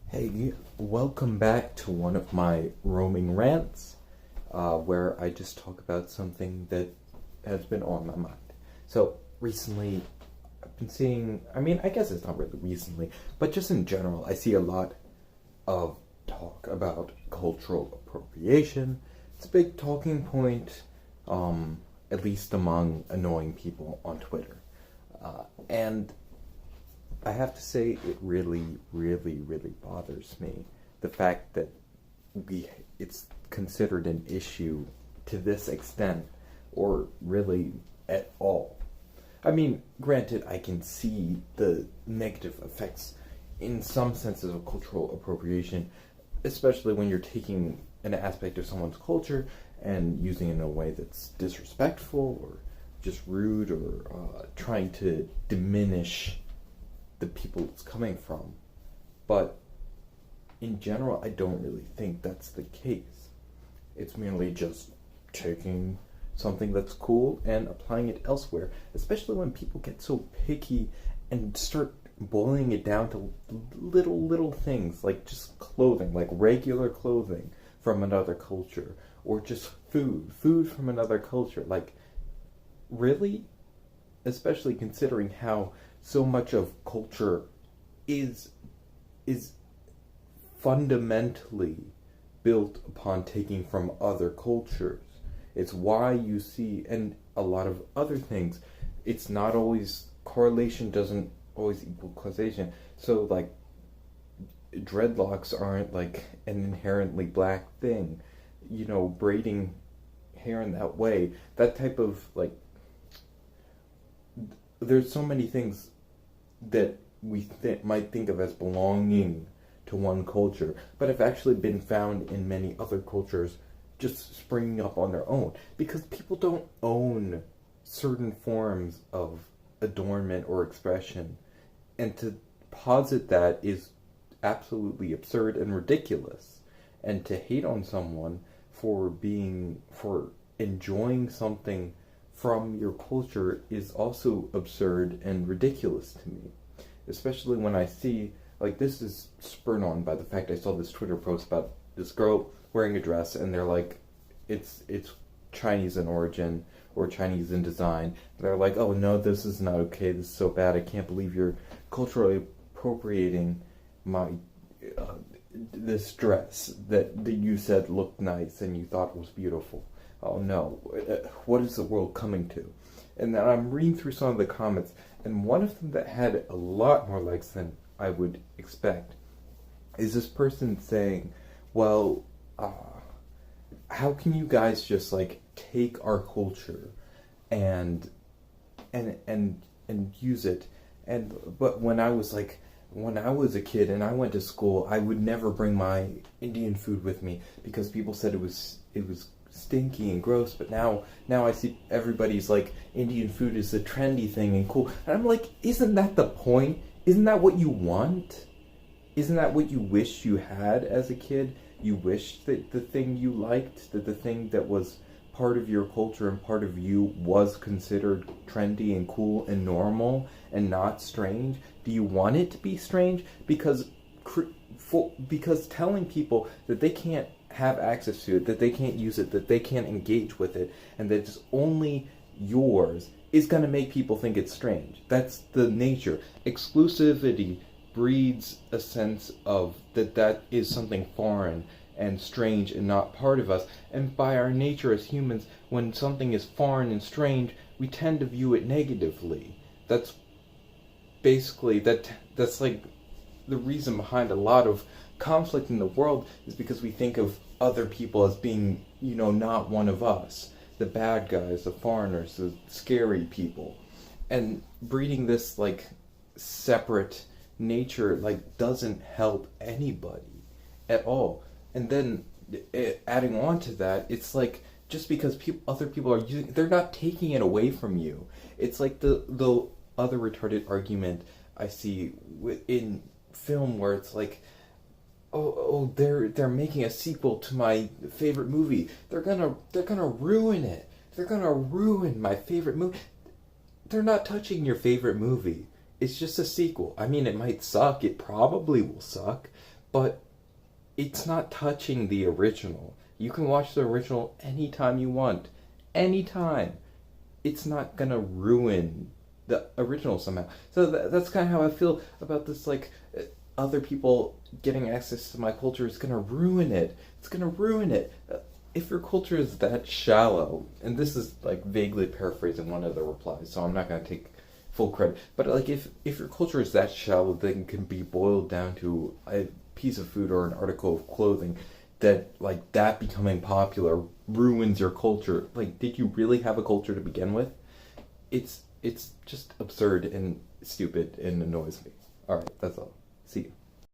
Hey, welcome back to one of my roaming rants, where I just talk about something that has been on my mind. So, recently, I've been seeing, I guess it's not really recently, but just in general, I see a lot of talk about cultural appropriation. It's a big talking point, at least among annoying people on Twitter. And I have to say, it really, really, really bothers me the fact that it's considered an issue to this extent, or really at all. Granted, I can see the negative effects in some senses of cultural appropriation, especially when you're taking an aspect of someone's culture and using it in a way that's disrespectful or just rude or trying to diminish the people it's coming from. But in general, I don't really think that's the case. It's merely just taking something that's cool and applying it elsewhere, especially when people get so picky and start boiling it down to little things like just clothing, like regular clothing from another culture, or just food from another culture. Like, really? Especially considering how so much of culture is fundamentally built upon taking from other cultures. It's why you see, and a lot of other things, it's not always, correlation doesn't always equal causation. So, like, dreadlocks aren't like an inherently black thing. Braiding hair in that way, that type of, like, there's so many things that we might think of as belonging to one culture, but have actually been found in many other cultures, just springing up on their own, because people don't own certain forms of adornment or expression, and to posit that is absolutely absurd and ridiculous. And to hate on someone for enjoying something from your culture is also absurd and ridiculous to me. Especially when I see, like, this is spurred on by the fact I saw this Twitter post about this girl wearing a dress, and they're like, it's Chinese in origin, or Chinese in design. They're like, oh no, this is not okay, this is so bad, I can't believe you're culturally appropriating my this dress that you said looked nice and you thought was beautiful. Oh no, what is the world coming to? And then I'm reading through some of the comments, and one of them that had a lot more likes than I would expect is this person saying, well, how can you guys just, like, take our culture and use it? But when I was a kid and I went to school, I would never bring my Indian food with me because people said it was stinky and gross. But now I see everybody's like, Indian food is the trendy thing and cool, and I'm like, isn't that the point? Isn't that what you want? Isn't that what you wish you had as a kid? You wished that the thing you liked, that the thing that was part of your culture and part of you, was considered trendy and cool and normal and not strange? Do you want it to be strange? Because telling people that they can't have access to it, that they can't use it, that they can't engage with it, and that it's only yours, is going to make people think it's strange. That's the nature. Exclusivity breeds a sense of that is something foreign and strange and not part of us. And by our nature as humans, when something is foreign and strange, we tend to view it negatively. That's basically, that's like the reason behind a lot of conflict in the world, is because we think of other people as being, not one of us. The bad guys, the foreigners, the scary people. And breeding this, like, separate nature, like, doesn't help anybody at all. And then adding on to that, it's like, just because other people are using, they're not taking it away from you. It's like the other retarded argument I see in film, where it's like, they're making a sequel to my favorite movie. They're gonna ruin it. They're gonna ruin my favorite movie. They're not touching your favorite movie. It's just a sequel. It might suck. It probably will suck. but it's not touching the original. You can watch the original anytime you want. Anytime. It's not gonna ruin the original somehow. So that's kind of how I feel about this, like, other people getting access to my culture is gonna ruin it. It's gonna ruin it. If your culture is that shallow, and this is like vaguely paraphrasing one of the replies, so I'm not gonna take full credit, but like if your culture is that shallow that it can be boiled down to a piece of food or an article of clothing, that like that becoming popular ruins your culture. Like, did you really have a culture to begin with? It's just absurd and stupid and annoys me. All right, that's all. See you.